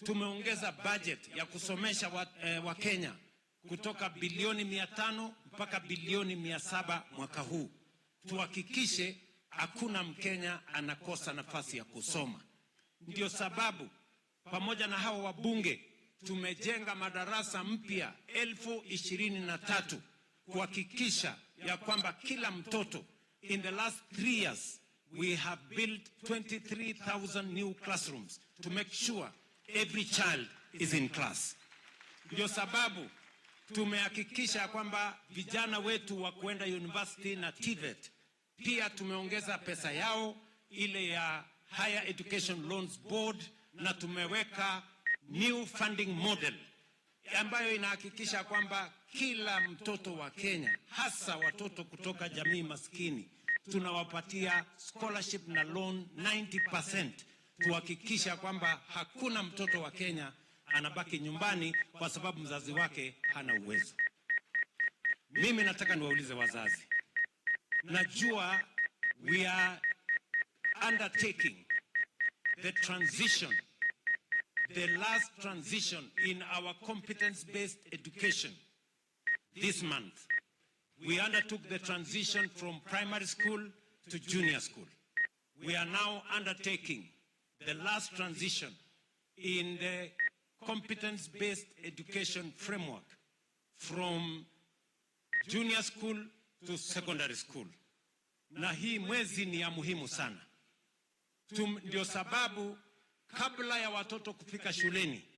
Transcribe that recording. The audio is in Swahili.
tumeongeza budget ya kusomesha wa Kenya kutoka bilioni 500 mpaka bilioni 700 mwaka huu. Tuhakikishe hakuna Mkenya anakosa nafasi ya kusoma. Ndio sababu pamoja na hao wabunge tumejenga madarasa mpya 23,000 kuhakikisha ya kwamba kila mtoto, in the last 3 years we have built 23,000 new classrooms to make sure every child is in class. Ndio sababu tumehakikisha kwamba vijana wetu wa kwenda university na TVET pia tumeongeza pesa yao ile ya Higher Education Loans Board, na tumeweka new funding model ambayo inahakikisha kwamba kila mtoto wa Kenya, hasa watoto kutoka jamii maskini, tunawapatia scholarship na loan 90%, tuhakikisha kwamba hakuna mtoto wa Kenya anabaki nyumbani kwa sababu mzazi wake hana uwezo. Mimi nataka niwaulize wazazi, najua we are undertaking the last transition in our competence-based education. This month, we undertook the transition from primary school to junior school. We are now undertaking the last transition in the competence-based education framework from junior school to secondary school. Na hii mwezi ni ya muhimu sana. Ndio sababu kabla ya watoto kufika shuleni